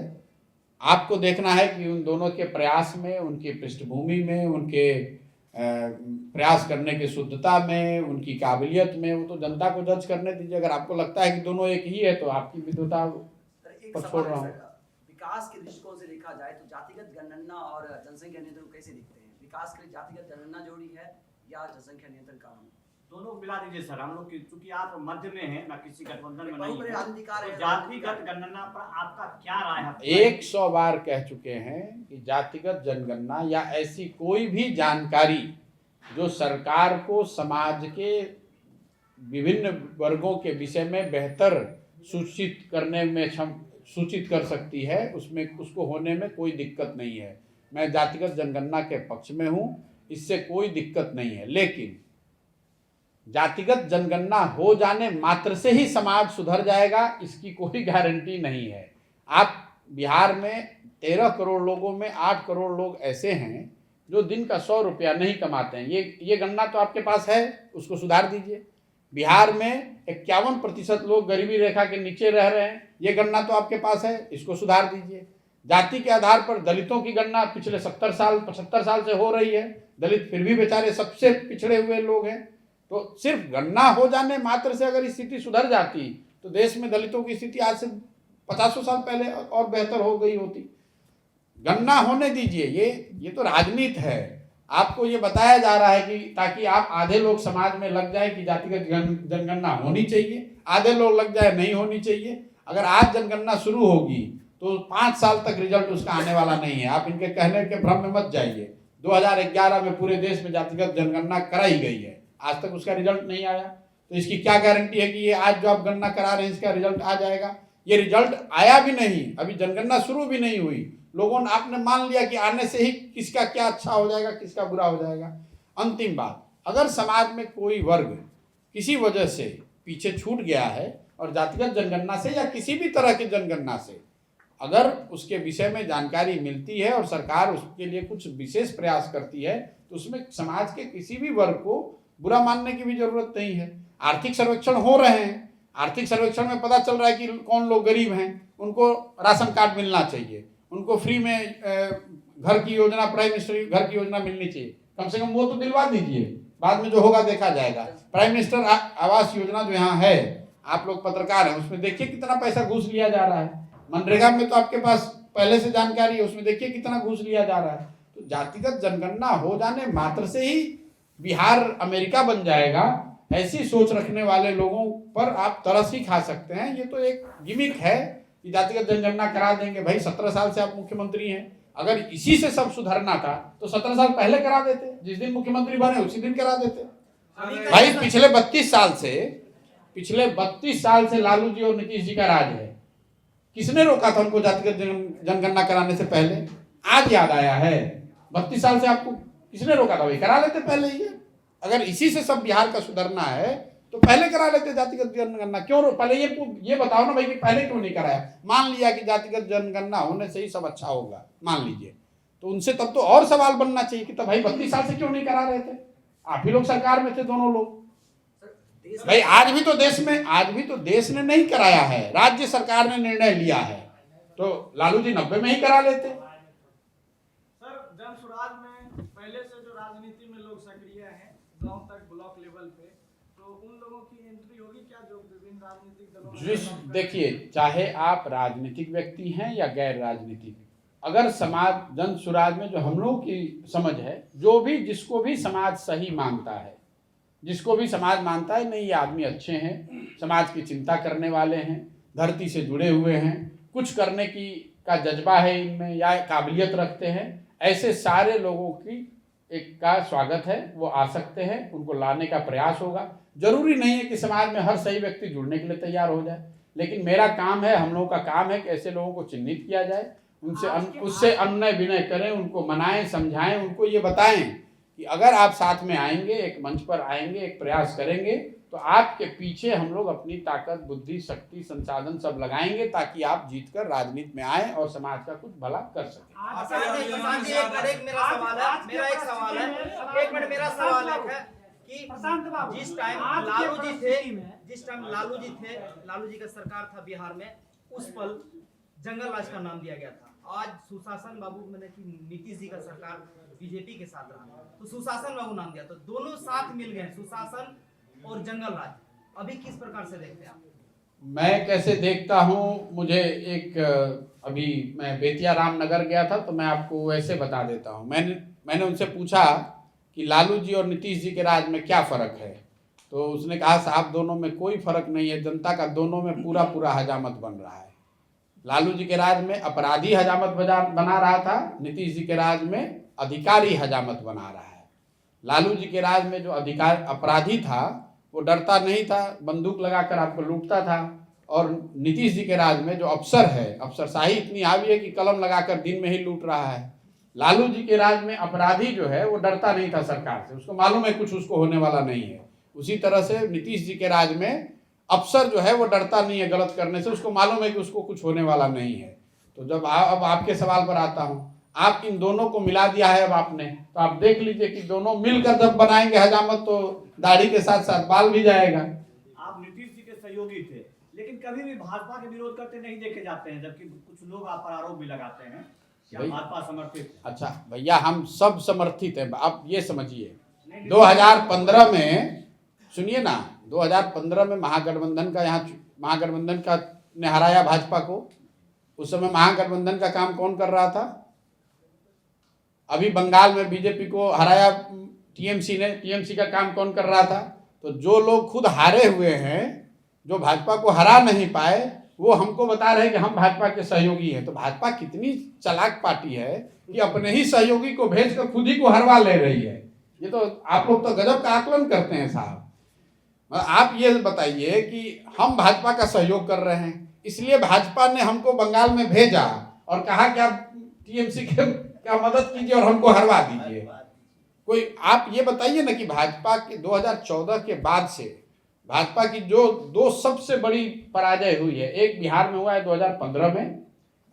आपको देखना है कि उन दोनों के प्रयास में, उनकी पृष्ठभूमि में, उनके प्रयास करने की शुद्धता में, उनकी काबिलियत में, वो तो जनता को जज करने दीजिए। अगर आपको लगता है कि दोनों एक ही है तो आपकी विद्वता पर छोड़ रहा हूँ। विकास के दृष्टिकोण से देखा जाए तो जातिगत जनगणना और जनसंख्या नियंत्रण को कैसे दिखते हैं? विकास के लिए जातिगत जनगणना जरूरी है या जनसंख्या नियंत्रण कानून? दोनों मिला दीजिए सर। हम लोग चूंकि आप मध्य में हैं, ना किसी गठबंधन में नहीं बहुबड़े है, राजनीतिकार तो हैं। जातिगत जनगणना पर आपका क्या राय है? 100 बार कह चुके हैं कि जातिगत जनगणना या ऐसी कोई भी जानकारी जो सरकार को समाज के विभिन्न वर्गों के विषय में बेहतर सूचित करने में सूचित कर सकती है, उसमें उसको होने में कोई दिक्कत नहीं है। मैं जातिगत जनगणना के पक्ष में हूँ, इससे कोई दिक्कत नहीं है। लेकिन जातिगत जनगणना हो जाने मात्र से ही समाज सुधर जाएगा, इसकी कोई गारंटी नहीं है। आप बिहार में 13 करोड़ लोगों में 8 करोड़ लोग ऐसे हैं जो दिन का 100 रुपया नहीं कमाते हैं। ये गणना तो आपके पास है, उसको सुधार दीजिए। बिहार में 51% लोग गरीबी रेखा के नीचे रह रहे हैं, ये गणना तो आपके पास है, इसको सुधार दीजिए। जाति के आधार पर दलितों की गणना पिछले 70 साल 75 साल से हो रही है, दलित फिर भी बेचारे सबसे पिछड़े हुए लोग हैं। तो सिर्फ गणना हो जाने मात्र से अगर स्थिति सुधर जाती तो देश में दलितों की स्थिति आज से 50 साल पहले और बेहतर हो गई होती। गणना होने दीजिए, ये तो राजनीति है। आपको ये बताया जा रहा है कि ताकि आप आधे लोग समाज में लग जाए कि जातिगत जनगणना होनी चाहिए, आधे लोग लग जाए नहीं होनी चाहिए। अगर आज जनगणना शुरू होगी तो 5 साल तक रिजल्ट उसका आने वाला नहीं है। आप इनके कहने के भ्रम में मत जाइए। 2011 में पूरे देश में जातिगत जनगणना कराई गई है, आज तक उसका रिजल्ट नहीं आया, तो इसकी क्या गारंटी है कि ये आज जो आप गणना करा रहे हैं इसका रिजल्ट आ जाएगा? ये रिजल्ट आया भी नहीं, अभी जनगणना शुरू भी नहीं हुई, लोगों ने आपने मान लिया कि आने से ही किसका क्या अच्छा हो जाएगा, किसका बुरा हो जाएगा। अंतिम बात, अगर समाज में कोई वर्ग किसी वजह से पीछे छूट गया है और जातिगत जनगणना से या किसी भी तरह की जनगणना से अगर उसके विषय में जानकारी मिलती है और सरकार उसके लिए कुछ विशेष प्रयास करती है तो उसमें समाज के किसी भी वर्ग को बुरा मानने की भी जरूरत नहीं है। आर्थिक सर्वेक्षण हो रहे हैं, आर्थिक सर्वेक्षण में पता चल रहा है कि कौन लोग गरीब हैं, उनको राशन कार्ड मिलना चाहिए, उनको फ्री में घर की योजना, प्राइम मिनिस्टर घर की योजना मिलनी चाहिए, कम से कम वो तो दिलवा दीजिए, बाद में जो होगा देखा जाएगा। प्राइम मिनिस्टर आवास योजना जो यहाँ है, आप लोग पत्रकार हैं, उसमें देखिए कितना पैसा घूस लिया जा रहा है। मनरेगा में तो आपके पास पहले से जानकारी है, उसमें देखिए कितना घूस लिया जा रहा है। तो जातिगत जनगणना हो जाने मात्र से ही बिहार अमेरिका बन जाएगा, ऐसी सोच रखने वाले लोगों पर आप तरस ही खा सकते हैं। ये तो एक गिमिक है कि जातिगत जनगणना करा देंगे। भाई 17 साल से आप मुख्यमंत्री हैं, अगर इसी से सब सुधरना था तो 17 साल पहले करा देते, जिस दिन मुख्यमंत्री बने उसी दिन करा देते। भाई पिछले 32 साल से लालू जी और नीतीश जी का राज है, किसने रोका था उनको जातिगत जनगणना कराने से पहले? आज याद आया है? 32 साल से आपको किसने रोका था? भाई करा लेते पहले ही। अगर इसी से सब बिहार का सुधरना है तो पहले करा लेते जातिगत जनगणना। क्यों पहले ये बताओ ना भाई कि पहले क्यों नहीं कराया? मान लिया कि जातिगत जनगणना होने से ही सब अच्छा होगा, मान लीजिए, तो उनसे तब तो और सवाल बनना चाहिए कि तब भाई 32 साल से क्यों नहीं करा रहे थे? आप ही लोग सरकार में थे, दोनों लोग। भाई आज भी तो देश ने नहीं कराया है, राज्य सरकार ने निर्णय लिया है, तो लालू जी 90 में ही करा लेते। सर, जन स्वराज में पहले से जो राजनीति में लोग सक्रिय हैं, गांव तक ब्लॉक लेवल पे, तो उन लोगों की एंट्री होगी क्या जो विभिन्न राजनीतिक दलों में? देखिए, चाहे आप राजनीतिक व्यक्ति हैं या गैर राजनीतिक, अगर समाज जन स्वराज में जो हम लोगों की समझ है, जो भी जिसको भी समाज सही मानता है, जिसको भी समाज मानता है नहीं ये आदमी अच्छे हैं, समाज की चिंता करने वाले हैं, धरती से जुड़े हुए हैं, कुछ करने का जज्बा है इनमें या काबिलियत रखते हैं, ऐसे सारे लोगों की एक का स्वागत है, वो आ सकते हैं, उनको लाने का प्रयास होगा। जरूरी नहीं है कि समाज में हर सही व्यक्ति जुड़ने के लिए तैयार हो जाए, लेकिन मेरा काम है, हम लोगों का काम है कि ऐसे लोगों को चिन्हित किया जाए, उससे अनुनय विनय करें, उनको मनाएं, समझाएं, उनको ये बताएं कि अगर आप साथ में आएंगे, एक मंच पर आएंगे, एक प्रयास करेंगे, तो आपके पीछे हम लोग अपनी ताकत, बुद्धि, शक्ति, संसाधन सब लगाएंगे ताकि आप जीतकर राजनीति में आए और समाज का कुछ भला कर सकें। मेरा सवाल है कि जिस टाइम लालू जी का सरकार था बिहार में, उस पल जंगल राज का नाम दिया गया था। आज सुशासन बाबू मैंने कि नीतीश जी का सरकार बीजेपी के साथ रहा तो सुशासन बाबू नाम दिया, तो दोनों साथ मिल गए, सुशासन और जंगल राज। अभी किस प्रकार से देखते हैं आप? मैं कैसे देखता हूँ, मुझे अभी मैं बेतिया रामनगर गया था तो मैं आपको वैसे बता देता हूँ। मैंने उनसे पूछा कि लालू जी और नीतीश जी के राज में क्या फ़र्क है, तो उसने कहा साहब दोनों में कोई फ़र्क नहीं है, जनता का दोनों में पूरा हजामत बन रहा है। लालू जी के राज में अपराधी हजामत बना रहा था, नीतीश जी के राज में अधिकारी हजामत बना रहा है। लालू जी के राज में जो अपराधी था वो डरता नहीं था, बंदूक लगाकर आपको लूटता था, और नीतीश जी के राज में जो अफसर है, अफसरशाही इतनी हावी है कि कलम लगाकर दिन में ही लूट रहा है। लालू जी के राज में अपराधी जो है वो डरता नहीं था सरकार से, उसको मालूम है कुछ उसको होने वाला नहीं है। उसी तरह से नीतीश जी के राज में अफसर जो है वो डरता नहीं है गलत करने से, उसको मालूम है कि उसको कुछ होने वाला नहीं है। तो जब अब आपके सवाल पर आता हूँ, आप इन दोनों को मिला दिया है अब आपने, तो आप देख लीजिए कि दोनों मिलकर जब बनाएंगे हजामत तो दाढ़ी के साथ साथ बाल भी जाएगा। आप नीतीश जी के सहयोगी थे, लेकिन कभी भी भाजपा के विरोध करते नहीं देखे जाते हैं, जबकि कुछ लोग आप पर आरोप भी लगाते हैं कि आप भाजपा समर्थित। अच्छा भैया, हम सब समर्थित हैं। आप ये समझिए 2015 में, सुनिए ना, 2015 में महागठबंधन का ने हराया भाजपा को। उस समय महागठबंधन का काम कौन कर रहा था? अभी बंगाल में बीजेपी को हराया टीएमसी का काम कौन कर रहा था? तो जो लोग खुद हारे हुए हैं, जो भाजपा को हरा नहीं पाए, वो हमको बता रहे हैं कि हम भाजपा के सहयोगी हैं। तो भाजपा कितनी चालाक पार्टी है कि अपने ही सहयोगी को भेजकर खुद ही को हरवा ले रही है। ये तो आप लोग तो गजब का आकलन करते हैं साहब। आप ये बताइए कि हम भाजपा का सहयोग कर रहे हैं, इसलिए भाजपा ने हमको बंगाल में भेजा और कहा कि आप टीएमसी के क्या मदद कीजिए और हमको हरवा दीजिए। कोई आप ये बताइए ना कि भाजपा के 2014 के बाद से भाजपा की जो दो सबसे बड़ी पराजय हुई है, एक बिहार में हुआ है 2015 में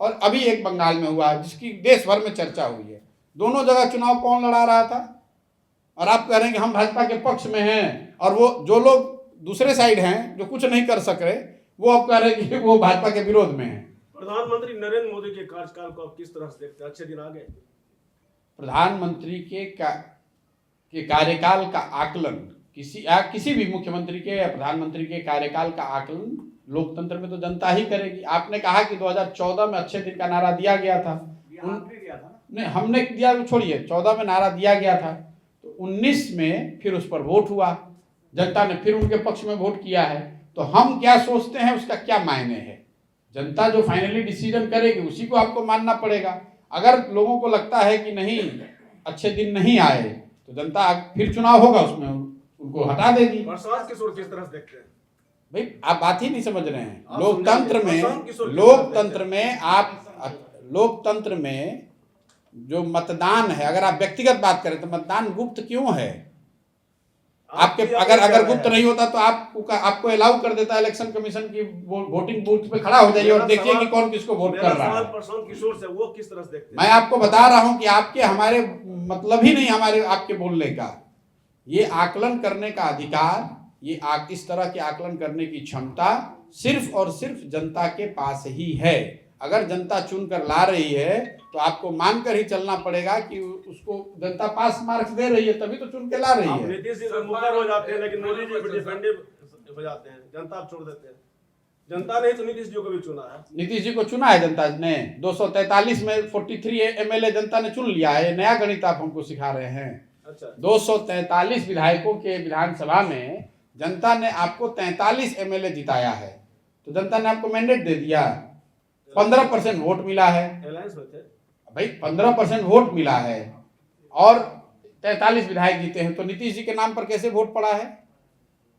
और अभी एक बंगाल में हुआ है, जिसकी देश भर में चर्चा हुई है। दोनों जगह चुनाव कौन लड़ा रहा था? और आप कह रहे हैं कि हम भाजपा के पक्ष में हैं, और वो जो लोग दूसरे साइड हैं जो कुछ नहीं कर सक रहे, वो आप कह रहे हैं कि वो भाजपा के विरोध में हैं। प्रधानमंत्री नरेंद्र मोदी के कार्यकाल को आप किस तरह से देखते हैं? अच्छे दिन आ गए? प्रधानमंत्री के कार्यकाल का आकलन किसी भी मुख्यमंत्री के या प्रधानमंत्री के कार्यकाल का आकलन लोकतंत्र में तो जनता ही करेगी। आपने कहा कि 2014 में अच्छे दिन का नारा दिया गया था, आपने दिया था ना? नहीं हमने दिया, छोड़िए, 14 में नारा दिया गया था, तो 19 में फिर उस पर वोट हुआ, जनता ने फिर उनके पक्ष में वोट किया है। तो हम क्या सोचते हैं उसका क्या मायने है? जनता जो फाइनली डिसीजन करेगी उसी को आपको मानना पड़ेगा। अगर लोगों को लगता है कि नहीं अच्छे दिन नहीं आए तो जनता फिर चुनाव होगा, उसमें उनको हटा देगी। प्रशांत किशोर किस तरह से देखते हैं? भाई आप बात ही नहीं समझ रहे हैं। आप लोकतंत्र समझाइए, में, प्रशांत किशोर लोकतंत्र में जो मतदान है, अगर आप व्यक्तिगत बात करें तो मतदान गुप्त क्यों है? आपके अगर गुप्त नहीं होता तो आपको अलाउ कर देता इलेक्शन कमीशन की वोटिंग बूथ पे खड़ा हो जाइए और देखिए कि कौन किसको वोट कर रहा है। प्रशांत किशोर से वो किस तरह से देखते हैं? मैं आपको बता रहा हूं कि आपके हमारे मतलब ही नहीं, हमारे आपके बोलने का, ये आकलन करने का अधिकार, ये इस तरह के आकलन करने की क्षमता सिर्फ और सिर्फ जनता के पास ही है। अगर जनता चुनकर ला रही है तो आपको मानकर ही चलना पड़ेगा कि उसको जनता पास मार्क्स दे रही है, तभी तो चुन के ला रही है। नीतीश जी मुकर हो जाते हैं लेकिन मोदी जी डिफेंडिव हो जाते हैं, जनता आप छोड़ देते हैं। जनता ने तो नीतीश जी को भी चुना है। नीतीश जी को चुना है जनता ने, 243 में 43 MLA जनता ने चुन लिया है। नया गणित आप हमको सिखा रहे हैं। अच्छा, 243 विधायकों के विधानसभा में जनता ने आपको 43 MLA जिताया है, तो जनता ने आपको मैंडेट दे दिया। 15% वोट मिला है अलायंस में थे भाई, 15% वोट मिला है और 43 विधायक जीते हैं, तो नीतीश जी के नाम पर कैसे वोट पड़ा है?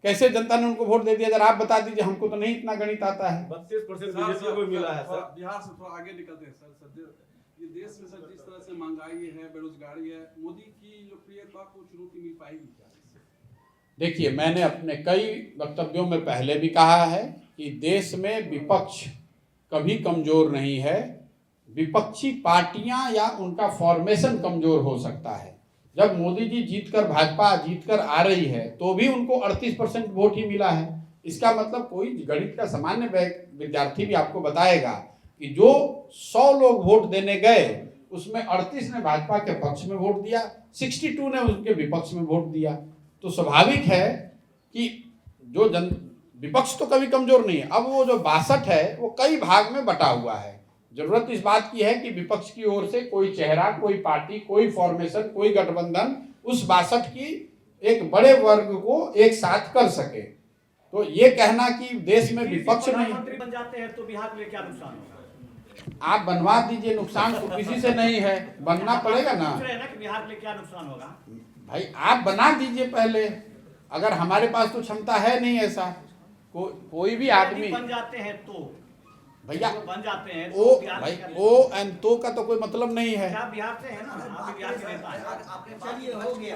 कैसे जनता ने उनको वोट दे दिया? जरा आप बता दीजिए, हमको तो नहीं इतना गणित आता है। 32% बीजेपी को मिला है सर। बिहार से थोड़ा आगे निकलते हैं सर। सर ये देश में सर जिस तरह से महंगाई है, बेरोजगारी है, मोदी की लोकप्रियता को चुनौती मिल पाएगी क्या? देखिए, मैंने अपने कई वक्तव्यों में पहले भी कहा है कि देश में विपक्ष कभी कमजोर नहीं है। विपक्षी पार्टियां या उनका फॉर्मेशन कमजोर हो सकता है। जब मोदी जी जीतकर, भाजपा जीतकर आ रही है तो भी उनको 38% वोट ही मिला है। इसका मतलब कोई गणित का सामान्य विद्यार्थी भी आपको बताएगा कि जो 100 लोग वोट देने गए उसमें 38 ने भाजपा के पक्ष में वोट दिया, 62 ने उनके विपक्ष में वोट दिया। तो स्वाभाविक है कि जो विपक्ष तो कभी कमजोर नहीं है। अब वो जो 62 है वो कई भाग में बटा हुआ है। जरूरत इस बात की है कि विपक्ष की ओर से कोई चेहरा, कोई पार्टी, कोई फॉर्मेशन, कोई गठबंधन उस 62 की एक बड़े वर्ग को एक साथ कर सके। तो ये कहना कि देश में विपक्ष नहीं, प्रधानमंत्री बन जाते हैं तो बिहार के लिए क्या नुकसान होगा? आप बनवा दीजिए, नुकसान तो किसी से नहीं है, बनना पड़ेगा ना। पूछ रहे हैं ना कि बिहार के लिए क्या नुकसान होगा? भाई आप बना दीजिए पहले, अगर हमारे पास तो क्षमता है नहीं ऐसा। कोई भी आदमी बन जाते हैं तो भैया बन जाते हैं ओ तो बिहार भाई के क्या ओ एंड तो का तो कोई मतलब नहीं है। आप बिहार से हैं ना, आप बिहार के नेता हैं। आपने बात की, हो गया।